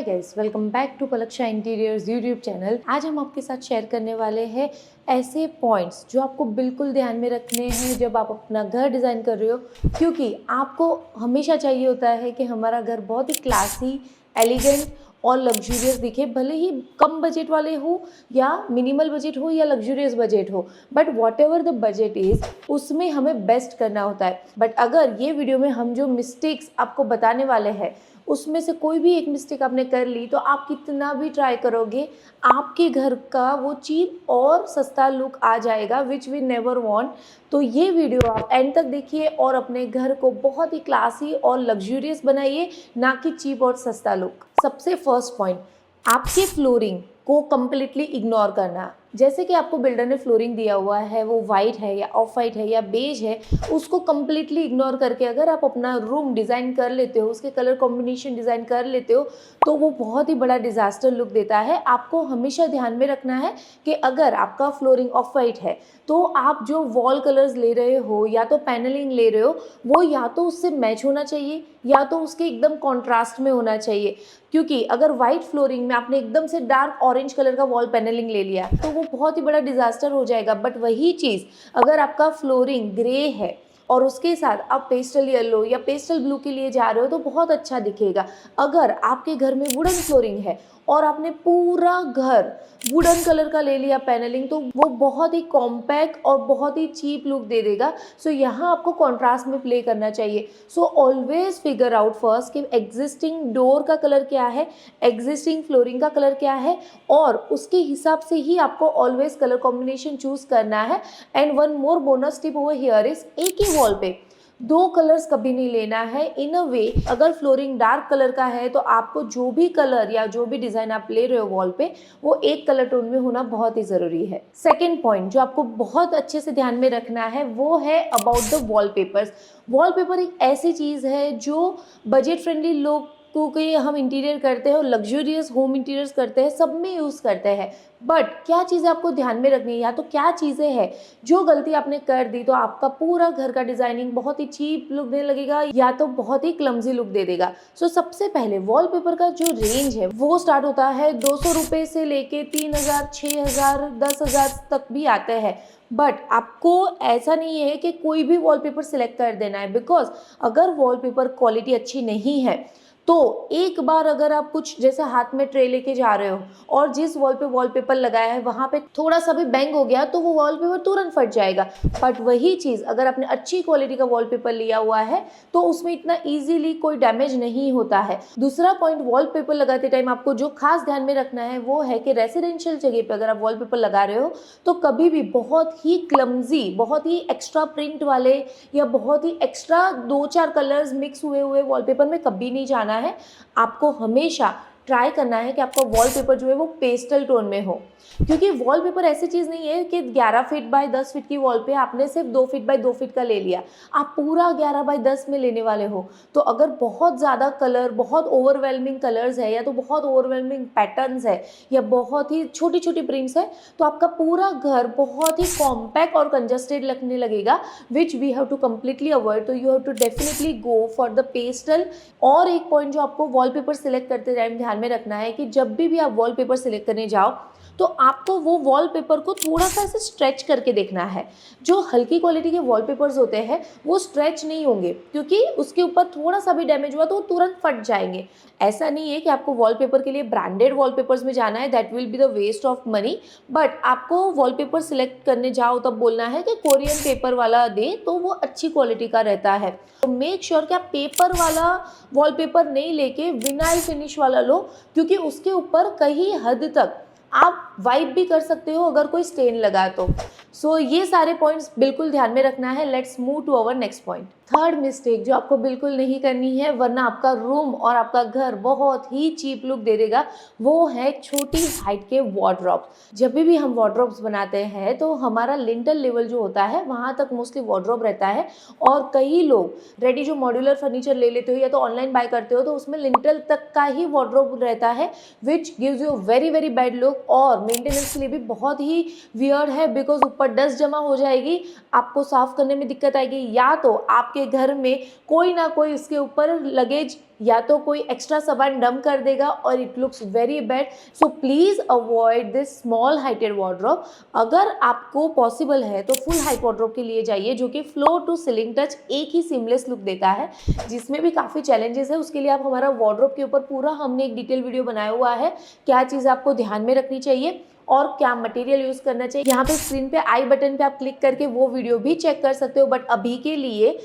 Hi guys, welcome back to Palaksha interiors YouTube channel. आज हम आपके साथ शेयर करने वाले हैं ऐसे पॉइंट्स जो आपको बिल्कुल ध्यान में रखने हैं जब आप अपना घर डिज़ाइन कर रहे हो, क्योंकि आपको हमेशा चाहिए होता है कि हमारा घर बहुत ही क्लासी, एलिगेंट और लग्जूरियस दिखे, भले ही कम बजट वाले हो या मिनिमल बजट हो या लग्जूरियस बजट हो, but what ever the budget is उसमें हमें बेस्ट करना होता है। बट अगर ये वीडियो में हम जो मिस्टेक्स आपको बताने वाले हैं उसमें से कोई भी एक मिस्टेक आपने कर ली तो आप कितना भी ट्राई करोगे, आपके घर का वो चीप और सस्ता लुक आ जाएगा, विच वी नेवर वांट। तो ये वीडियो आप एंड तक देखिए और अपने घर को बहुत ही क्लासी और लग्जूरियस बनाइए, ना कि चीप और सस्ता लुक। सबसे फर्स्ट पॉइंट, आपके फ्लोरिंग को कम्प्लीटली इग्नोर करना। जैसे कि आपको बिल्डर ने फ्लोरिंग दिया हुआ है, वो वाइट है या ऑफ वाइट है या बेज है, उसको कम्प्लीटली इग्नोर करके अगर आप अपना रूम डिज़ाइन कर लेते हो, उसके कलर कॉम्बिनेशन डिज़ाइन कर लेते हो, तो वो बहुत ही बड़ा डिज़ास्टर लुक देता है। आपको हमेशा ध्यान में रखना है कि अगर आपका फ्लोरिंग ऑफ वाइट है तो आप जो वॉल कलर्स ले रहे हो या तो पैनलिंग ले रहे हो, वो या तो उससे मैच होना चाहिए या तो उसके एकदम कॉन्ट्रास्ट में होना चाहिए। क्योंकि अगर वाइट फ्लोरिंग में आपने एकदम से डार्क ऑरेंज कलर का वॉल पैनलिंग ले लिया तो वो बहुत ही बड़ा डिजास्टर हो जाएगा। बट वही चीज़ अगर आपका फ्लोरिंग ग्रे है और उसके साथ आप पेस्टल येलो या पेस्टल ब्लू के लिए जा रहे हो तो बहुत अच्छा दिखेगा। अगर आपके घर में वुडन फ्लोरिंग है और आपने पूरा घर वुडन कलर का ले लिया पैनलिंग, तो वो बहुत ही कॉम्पैक्ट और बहुत ही चीप लुक दे देगा। सो यहाँ आपको कॉन्ट्रास्ट में प्ले करना चाहिए। So always figure out first कि एग्जिस्टिंग डोर का कलर क्या है, एग्जिस्टिंग फ्लोरिंग का कलर क्या है, और उसके हिसाब से ही आपको ऑलवेज कलर कॉम्बिनेशन चूज करना है। And one more bonus tip over here is, एक ही वॉल पे दो कलर्स कभी नहीं लेना है। इन अ वे अगर फ्लोरिंग डार्क कलर का है तो आपको जो भी कलर या जो भी डिज़ाइन आप ले रहे हो वॉल पे, वो एक कलर टोन में होना बहुत ही ज़रूरी है। सेकेंड पॉइंट जो आपको बहुत अच्छे से ध्यान में रखना है वो है अबाउट द वॉलपेपर्स। वॉलपेपर एक ऐसी चीज़ है जो बजट फ्रेंडली लोग क्योंकि हम इंटीरियर करते हैं और लग्जूरियस होम इंटीरियर्स करते हैं, सब में यूज़ करते हैं। बट क्या चीज़ें आपको ध्यान में रखनी है, या तो क्या चीज़ें हैं जो गलती आपने कर दी तो आपका पूरा घर का डिज़ाइनिंग बहुत ही चीप लुक देने लगेगा या तो बहुत ही क्लमजी लुक दे देगा। सो सबसे पहले वॉलपेपर का जो रेंज है वो स्टार्ट होता है 200 रुपये से लेके 3000, 6000, 10,000 तक भी आते हैं। बट आपको ऐसा नहीं है कि कोई भी वॉलपेपर सिलेक्ट कर देना है, बिकॉज अगर वॉलपेपर क्वालिटी अच्छी नहीं है तो एक बार अगर आप कुछ जैसे हाथ में ट्रे लेके जा रहे हो और जिस वॉल पे वॉलपेपर लगाया है वहाँ पे थोड़ा सा भी बैंग हो गया तो वो वॉलपेपर तुरंत फट जाएगा। बट वही चीज़ अगर आपने अच्छी क्वालिटी का वॉलपेपर लिया हुआ है तो उसमें इतना इजीली कोई डैमेज नहीं होता है। दूसरा पॉइंट, वॉलपेपर लगाते टाइम आपको जो खास ध्यान में रखना है वो है कि रेसिडेंशियल जगह पे अगर आप वॉलपेपर लगा रहे हो तो कभी भी बहुत ही क्लमजी, बहुत ही एक्स्ट्रा प्रिंट वाले या बहुत ही एक्स्ट्रा 2-4 कलर्स मिक्स हुए हुए वॉलपेपर में कभी नहीं जाना है। आपको हमेशा ट्राई करना है कि आपका वॉलपेपर जो है वो पेस्टल टोन में हो, क्योंकि वॉलपेपर ऐसी चीज़ नहीं है कि 11 फीट बाय 10 फीट की वॉल पे आपने सिर्फ 2 फीट बाय 2 फीट का ले लिया, आप पूरा 11 बाय 10 में लेने वाले हो। तो अगर बहुत ज़्यादा कलर, बहुत ओवरवेलमिंग कलर्स है या तो बहुत ओवरवेलमिंग पैटर्न्स है या बहुत ही छोटी छोटी प्रिंट्स है तो आपका पूरा घर बहुत ही कॉम्पैक्ट और कंजस्टेड लगने लगेगा, which we have to completely avoid. तो you have to definitely go for the pastel. और एक पॉइंट जो आपको वॉलपेपर सिलेक्ट करते टाइम ध्यान में रखना है कि जब भी आप वॉलपेपर सिलेक्ट करने जाओ तो आपको वो वॉलपेपर को थोड़ा सा ऐसे स्ट्रेच करके देखना है। जो हल्की क्वालिटी के वॉलपेपर्स होते हैं वो स्ट्रेच नहीं होंगे, क्योंकि उसके ऊपर थोड़ा सा भी डैमेज हुआ तो वो तुरंत फट जाएंगे। ऐसा नहीं है कि आपको वॉलपेपर के लिए ब्रांडेड वॉलपेपर्स में जाना है, that will be the waste of money. But आपको वॉलपेपर सिलेक्ट करने जाओ तब बोलना है कि कोरियन पेपर वाला दे, तो वो अच्छी क्वालिटी का रहता है। तो मेक श्योर कि आप पेपर वाला वॉलपेपर नहीं लेके विनाइल फिनिश वाला लो, क्योंकि उसके ऊपर कहीं हद तक आप वाइप भी कर सकते हो अगर कोई स्टेन लगा तो। सो ये सारे पॉइंट्स बिल्कुल ध्यान में रखना है। Let's move to our next point. Third mistake जो आपको बिल्कुल नहीं करनी है वरना आपका रूम और आपका घर बहुत ही चीप लुक दे देगा, वो है छोटी हाइट के वार्डरोब्स। जब भी हम वार्डरोब्स बनाते हैं तो हमारा लिंटल लेवल जो होता है वहाँ तक मोस्टली वार्डरोब रहता है, और कई लोग रेडी जो मॉड्यूलर फर्नीचर ले लेते हो या तो ऑनलाइन बाय करते हो तो उसमें लिंटल तक का ही वार्डरोब रहता है, which gives you very very bad look और मेंटेनेंस के लिए भी बहुत ही वियर्ड है, बिकॉज ऊपर डस्ट जमा हो जाएगी, आपको साफ करने में दिक्कत आएगी, या तो आपके घर में कोई ना कोई उसके ऊपर लगेज या तो कोई एक्स्ट्रा सामान डंप कर देगा और it looks very bad. So please avoid this small heighted wardrobe. अगर आपको पॉसिबल है तो फुल हाइट वार्डरोब के लिए जाइए, जो कि फ्लोर टू सीलिंग टच एक ही सीमलेस लुक देता है, जिसमें भी काफ़ी चैलेंजेस है। उसके लिए आप हमारा वार्डरोब के ऊपर पूरा हमने एक डिटेल वीडियो बनाया हुआ है, क्या चीज़ आपको ध्यान में रखनी चाहिए और क्या मटेरियल यूज करना चाहिए। यहाँ पे स्क्रीन पे आई बटन पे आप क्लिक करके वो वीडियो भी चेक कर सकते हो। बट अभी के लिए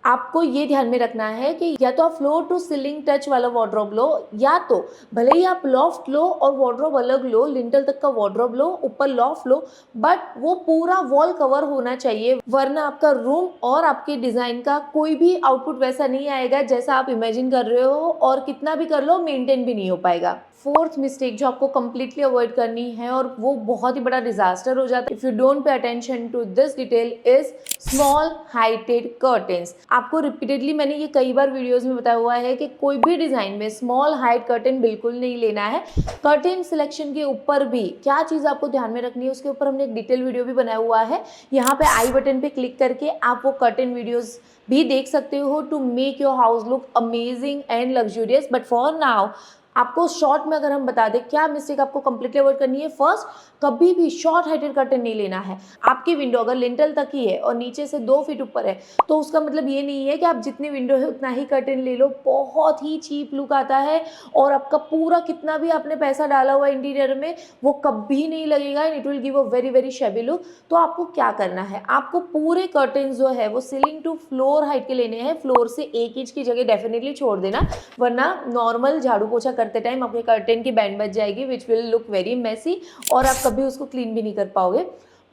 आपको ये ध्यान में रखना है कि या तो आप फ्लोर टू सीलिंग टच वाला वार्डरोब लो, या तो भले ही आप लॉफ्ट लो और वार्डरोब अलग लो, लिंटल तक का वार्डरोब लो, ऊपर लॉफ्ट लो, बट वो पूरा वॉल कवर होना चाहिए, वरना आपका रूम और आपके डिजाइन का कोई भी आउटपुट वैसा नहीं आएगा जैसा आप इमेजिन कर रहे हो, और कितना भी कर लो मेंटेन भी नहीं हो पाएगा। फोर्थ मिस्टेक जो आपको कंप्लीटली अवॉइड करनी है और वो बहुत ही बड़ा डिजास्टर हो जाता है if you don't pay attention to this detail is small heighted curtains. आपको रिपीटेडली मैंने ये कई बार वीडियोस में बताया हुआ है कि कोई भी डिजाइन में स्मॉल हाइट कर्टेन बिल्कुल नहीं लेना है। कर्टेन सिलेक्शन के ऊपर भी क्या चीज़ आपको ध्यान में रखनी है उसके ऊपर हमने एक डिटेल वीडियो भी बनाया हुआ है। यहाँ पे आई बटन पे क्लिक करके आप वो कर्टेन वीडियोस भी देख सकते हो to make your house look amazing and luxurious. But for now आपको शॉर्ट में अगर हम बता दें क्या मिस्टेक आपको कंप्लीटली अवॉइड करनी है। फर्स्ट, कभी भी शॉर्ट हाइटेड कर्टेन नहीं लेना है। आपकी विंडो अगर लिंटल तक ही है और नीचे से 2 फीट ऊपर है तो उसका मतलब ये नहीं है कि आप जितनी विंडो है उतना ही कर्टेन ले लो। बहुत ही चीप लुक आता है और आपका पूरा कितना भी आपने पैसा डाला हुआ इंटीरियर में वो कभी नहीं लगेगा and it will give a very very शेबी look. तो आपको क्या करना है, आपको पूरे कर्टेन जो है वो सीलिंग टू फ्लोर हाइट के लेने हैं। फ्लोर से 1 इंच की जगह डेफिनेटली छोड़ देना, वरना नॉर्मल झाड़ू पोछा करते टाइम आपके कर्टेन की बैंड बच जाएगी which will look very messy और आप कभी उसको क्लीन भी नहीं कर पाओगे।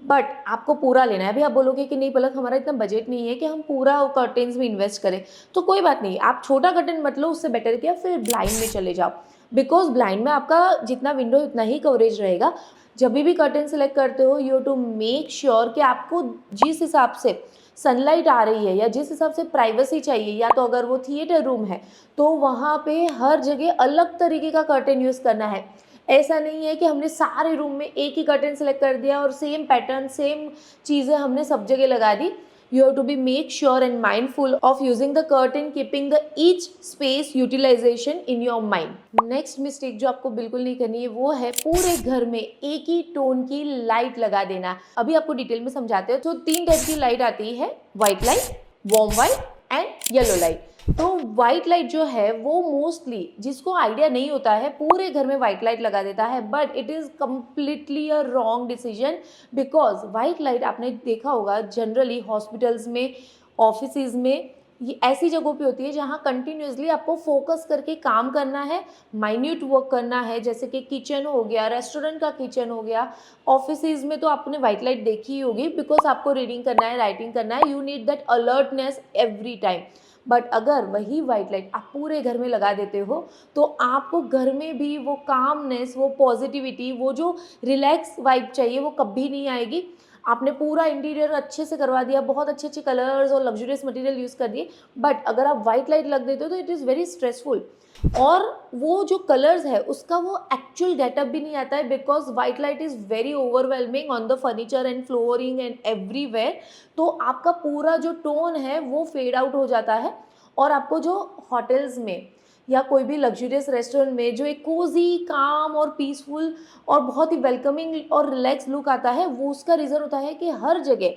बट आपको पूरा लेना है। अभी आप बोलोगे कि नहीं पलक हमारा इतना बजट नहीं है कि हम पूरा कर्टेन्स में इन्वेस्ट करें, तो कोई बात नहीं, आप छोटा कर्टेन मत लो, उससे बेटर किया फिर ब्लाइंड में चले जाओ, बिकॉज ब्लाइंड में आपका जितना विंडो है उतना ही कवरेज रहेगा। जब भी कर्टेन सेलेक्ट करते हो यू टू मेक श्योर कि आपको जिस हिसाब से सनलाइट आ रही है या जिस हिसाब से प्राइवेसी चाहिए, या तो अगर वो थिएटर रूम है तो वहाँ पे हर जगह अलग तरीके का कर्टेन यूज़ करना है। ऐसा नहीं है कि हमने सारे रूम में एक ही कर्टेन सेलेक्ट कर दिया और सेम पैटर्न सेम चीज़ें हमने सब जगह लगा दी। You have to be make sure and mindful of using the curtain, keeping the each space utilization in your mind. Next mistake जो आपको बिल्कुल नहीं करनी है वो है पूरे घर में एक ही टोन की लाइट लगा देना। अभी आपको डिटेल में समझाते हो। तो 3 टाइप की लाइट आती है, white light, warm white and yellow light. तो व्हाइट लाइट जो है वो मोस्टली जिसको आइडिया नहीं होता है पूरे घर में व्हाइट लाइट लगा देता है, but it is completely a wrong decision. Because white light आपने देखा होगा जनरली हॉस्पिटल्स में, ऑफिसेज में, ये ऐसी जगहों पे होती है जहाँ कंटिन्यूसली आपको फोकस करके काम करना है, माइन्यूट वर्क करना है, जैसे कि किचन हो गया, रेस्टोरेंट का किचन हो गया। ऑफिसेज में तो आपने व्हाइट लाइट देखी ही होगी बिकॉज आपको रीडिंग करना है, राइटिंग करना है, you need that alertness every time. But अगर वही व्हाइट लाइट आप पूरे घर में लगा देते हो तो आपको घर में भी वो कामनेस, वो पॉजिटिविटी, वो जो रिलैक्स वाइब चाहिए वो कभी नहीं आएगी। आपने पूरा इंटीरियर अच्छे से करवा दिया, बहुत अच्छे अच्छे कलर्स और लग्जरियस मटेरियल यूज़ कर दिए, बट अगर आप व्हाइट लाइट लग देते हो तो इट इज़ वेरी स्ट्रेसफुल और वो जो कलर्स है उसका वो एक्चुअल गेटअप भी नहीं आता है because white light is very overwhelming on the furniture and flooring and everywhere. तो आपका पूरा जो टोन है वो फेड आउट हो जाता है और आपको जो होटल्स में या कोई भी लग्जरियस रेस्टोरेंट में जो एक कोजी, काम और पीसफुल और बहुत ही वेलकमिंग और रिलैक्स लुक आता है वो उसका रीज़न होता है कि हर जगह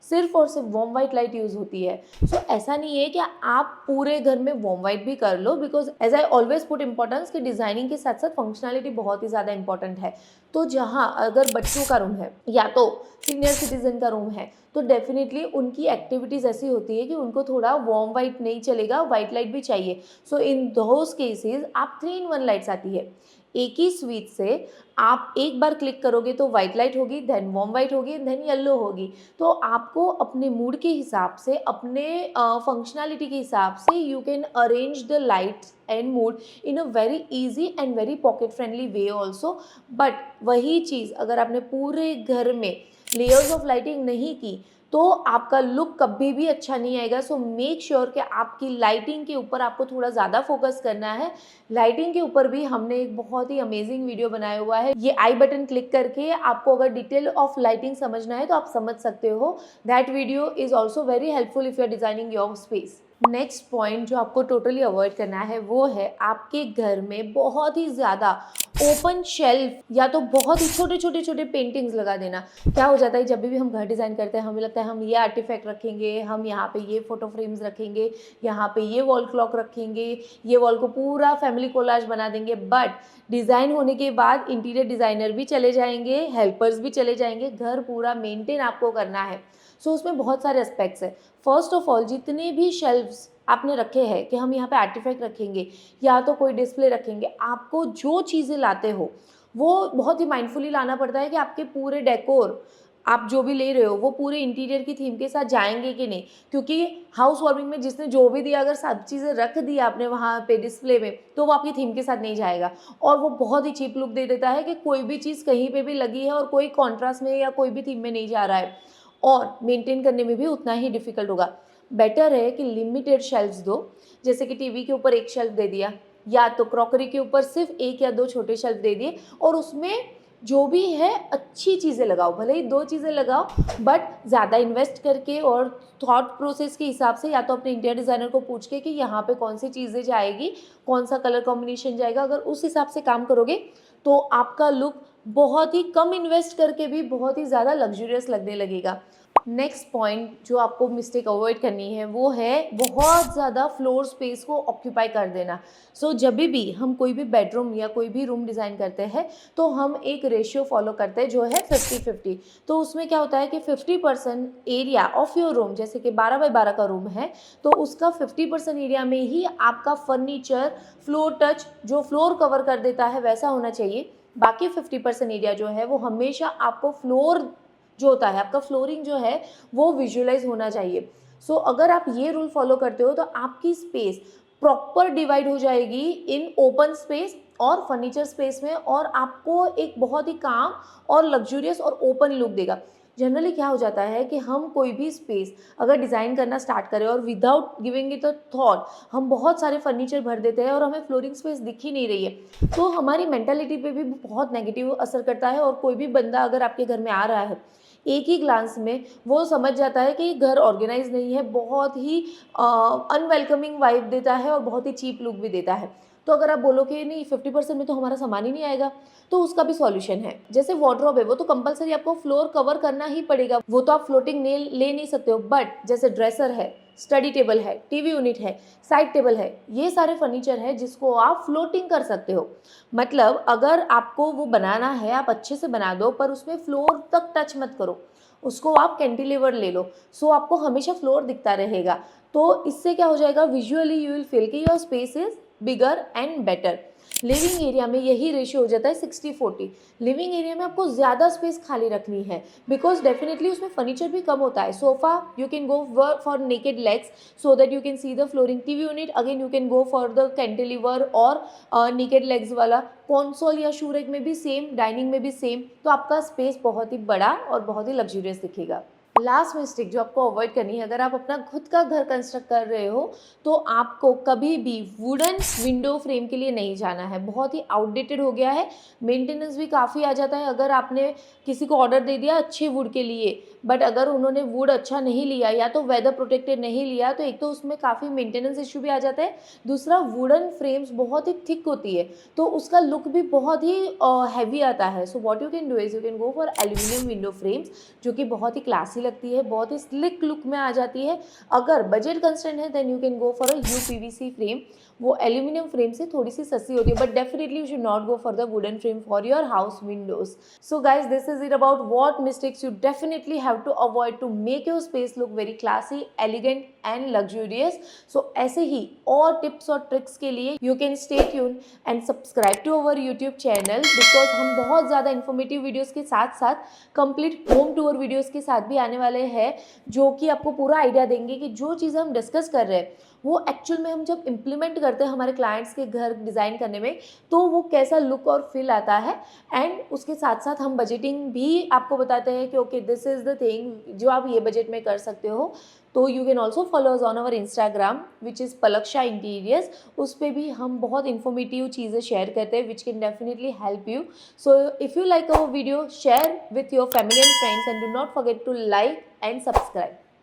सिर्फ और सिर्फ वार्म वाइट लाइट यूज़ होती है। सो ऐसा नहीं है कि आप पूरे घर में वार्म वाइट भी कर लो, because as I always put importance कि डिज़ाइनिंग के साथ साथ फंक्शनैलिटी बहुत ही ज़्यादा इंपॉर्टेंट है। तो जहाँ अगर बच्चों का रूम है या तो सीनियर सिटीजन का रूम है तो डेफिनेटली उनकी एक्टिविटीज़ ऐसी होती है कि उनको थोड़ा वार्म वाइट नहीं चलेगा, वाइट लाइट भी चाहिए। सो इन दोज केसेस आप 3-in-1 लाइट्स आती है। एक ही स्विच से आप एक बार क्लिक करोगे तो वाइट लाइट होगी, देन वार्म वाइट होगी, देन येलो होगी। तो आपको अपने मूड के हिसाब से, अपने फंक्शनैलिटी के हिसाब से you can arrange the lights and mood in a very easy and very pocket friendly way also. But वही चीज़ अगर आपने पूरे घर में लेयर्स ऑफ लाइटिंग नहीं की तो आपका लुक कभी भी अच्छा नहीं आएगा। सो मेक श्योर कि आपकी लाइटिंग के ऊपर आपको थोड़ा ज़्यादा फोकस करना है। लाइटिंग के ऊपर भी हमने एक बहुत ही अमेजिंग वीडियो बनाया हुआ है। ये आई बटन क्लिक करके आपको अगर डिटेल ऑफ लाइटिंग समझना है तो आप समझ सकते हो। That video is also very helpful if you are designing your space. Next point जो आपको टोटली अवॉइड करना है वो है आपके घर में बहुत ही ज़्यादा ओपन शेल्फ या तो बहुत ही छोटे छोटे छोटे पेंटिंग्स लगा देना। क्या हो जाता है, जब भी हम घर डिज़ाइन करते हैं हमें लगता है हम ये आर्टिफैक्ट रखेंगे, हम यहाँ पे ये फ़ोटो फ्रेम्स रखेंगे, यहाँ पे ये वॉल क्लॉक रखेंगे, ये वॉल को पूरा फैमिली कोलाज बना देंगे। बट डिज़ाइन होने के बाद इंटीरियर डिज़ाइनर भी चले जाएंगे, हेल्पर्स भी चले जाएंगे, घर पूरा मेंटेन आपको करना है। सो उसमें बहुत सारे एस्पेक्ट्स हैं। फर्स्ट ऑफ ऑल, जितने भी शेल्फ्स आपने रखे हैं कि हम यहाँ पे आर्टिफैक्ट रखेंगे या तो कोई डिस्प्ले रखेंगे, आपको जो चीज़ें लाते हो वो बहुत ही माइंडफुली लाना पड़ता है कि आपके पूरे डेकोर आप जो भी ले रहे हो वो पूरे इंटीरियर की थीम के साथ जाएंगे कि नहीं। क्योंकि हाउस वार्मिंग में जिसने जो भी दिया, अगर सब चीज़ें रख दी आपने वहाँ पे डिस्प्ले में, तो वो आपकी थीम के साथ नहीं जाएगा और वो बहुत ही चीप लुक दे देता है कि कोई भी चीज़ कहीं पे भी लगी है और कोई कॉन्ट्रास्ट में या कोई भी थीम में नहीं जा रहा है और मेंटेन करने में भी उतना ही डिफ़िकल्ट होगा। बेटर है कि लिमिटेड शेल्फ्स दो, जैसे कि टीवी के ऊपर एक शेल्फ दे दिया या तो क्रॉकरी के ऊपर सिर्फ एक या दो छोटे शेल्फ दे दिए और उसमें जो भी है अच्छी चीज़ें लगाओ। भले ही 2 चीज़ें लगाओ बट ज़्यादा इन्वेस्ट करके और थॉट प्रोसेस के हिसाब से, या तो अपने इंटीरियर डिज़ाइनर को पूछ के कि यहाँ पे कौन सी चीज़ें जाएगी, कौन सा कलर कॉम्बिनेशन जाएगा, अगर उस हिसाब से काम करोगे तो आपका लुक बहुत ही कम इन्वेस्ट करके भी बहुत ही ज़्यादा लग्जूरियस लगने लगेगा। नेक्स्ट पॉइंट जो आपको मिस्टेक अवॉइड करनी है वो है बहुत ज़्यादा फ्लोर स्पेस को ऑक्यूपाई कर देना। सो जब भी हम कोई भी बेडरूम या कोई भी रूम डिज़ाइन करते हैं तो हम एक रेशियो फॉलो करते हैं जो है 50-50। तो उसमें क्या होता है कि 50% एरिया ऑफ योर रूम, जैसे कि 12x12 का रूम है तो उसका 50% एरिया में ही आपका फर्नीचर फ्लोर टच जो फ्लोर कवर कर देता है वैसा होना चाहिए। बाकी 50% एरिया जो है वो हमेशा आपको फ्लोर जो होता है, आपका फ्लोरिंग जो है वो विजुअलाइज होना चाहिए। सो अगर आप ये रूल फॉलो करते हो तो आपकी स्पेस प्रॉपर डिवाइड हो जाएगी इन ओपन स्पेस और फर्नीचर स्पेस में और आपको एक बहुत ही काम और लग्जूरियस और ओपन लुक देगा। जनरली क्या हो जाता है कि हम कोई भी स्पेस अगर डिज़ाइन करना स्टार्ट करें और without giving it a thought हम बहुत सारे फर्नीचर भर देते हैं और हमें फ्लोरिंग स्पेस दिख ही नहीं रही है, तो हमारी मेंटालिटी पे भी बहुत नेगेटिव असर करता है। और कोई भी बंदा अगर आपके घर में आ रहा है एक ही ग्लांस में वो समझ जाता है कि ये घर ऑर्गेनाइज नहीं है, बहुत ही अनवेलकमिंग वाइब देता है और बहुत ही चीप लुक भी देता है। तो अगर आप बोलो कि नहीं 50% में तो हमारा सामान ही नहीं आएगा, तो उसका भी सॉल्यूशन है। जैसे वार्डरोब है वो तो कंपलसरी आपको फ्लोर कवर करना ही पड़ेगा, वो तो आप फ्लोटिंग नेल ले नहीं सकते हो। बट जैसे ड्रेसर है, स्टडी टेबल है, टीवी यूनिट है, साइड टेबल है, ये सारे फर्नीचर है जिसको आप फ्लोटिंग कर सकते हो। मतलब अगर आपको वो बनाना है आप अच्छे से बना दो पर उसमें फ्लोर तक टच मत करो, उसको आप कैंटिलीवर ले लो। सो आपको हमेशा फ्लोर दिखता रहेगा। तो इससे क्या हो जाएगा, विजुअली यू विल फील कि your space is bigger and better. Living area में यही रेशियो हो जाता है 60-40। लिविंग एरिया में आपको ज़्यादा स्पेस खाली रखनी है बिकॉज डेफिनेटली उसमें फर्नीचर भी कम होता है। Sofa you can go for naked legs so that you can see the flooring. TV unit again you can go for the cantilever और नेकेड लेग्स वाला। कंसोल या शू रैक में भी same, dining में भी सेम। तो आपका space बहुत ही बड़ा और बहुत ही लग्जूरियस दिखेगा। लास्ट मिस्टेक जो आपको अवॉइड करनी है, अगर आप अपना खुद का घर कंस्ट्रक्ट कर रहे हो तो आपको कभी भी वुडन विंडो फ्रेम के लिए नहीं जाना है। बहुत ही आउटडेटेड हो गया है, मेंटेनेंस भी काफ़ी आ जाता है। अगर आपने किसी को ऑर्डर दे दिया अच्छे वुड के लिए बट अगर उन्होंने वुड अच्छा नहीं लिया या तो वेदर प्रोटेक्टेड नहीं लिया तो एक तो उसमें काफ़ी मेंटेनेंस इशू भी आ जाता है। दूसरा वुडन फ्रेम्स बहुत ही थिक होती है तो उसका लुक भी बहुत ही हैवी आता है। So what you can do is you can go for aluminium window frames जो कि बहुत ही क्लासी लगती है, बहुत ही स्लिक लुक में आ जाती है। अगर बजट कंस्ट्रेंट है then you can go for a UPVC frame. वो एल्यूमिनियम फ्रेम से थोड़ी सी सस्ती होती है but definitely you should not go for the wooden frame for your house windows. So guys this is it about what mistakes you definitely have to avoid to make your space look very classy, elegant and luxurious. So ऐसे ही और tips और tricks के लिए you can stay tune and subscribe to our YouTube channel because हम बहुत ज़्यादा informative videos के साथ साथ कंप्लीट होम टूर वीडियोज़ के साथ भी आने वाले हैं जो कि आपको पूरा आइडिया देंगे कि जो चीज़ें हम डिस्कस कर रहे हैं वो एक्चुअल में हम जब इम्प्लीमेंट करते हैं हमारे क्लाइंट्स के घर डिज़ाइन करने में तो वो कैसा लुक और फील आता है। एंड उसके साथ साथ हम बजटिंग भी आपको बताते हैं कि okay this is the thing जो आप ये बजट में कर सकते हो। तो you can also follow us on our Instagram which is Palaksha interiors. उस पर भी हम बहुत इन्फॉर्मेटिव चीज़ें शेयर करते हैं which can definitely help you. So if you like our video share with your family and friends and do not forget to like and subscribe.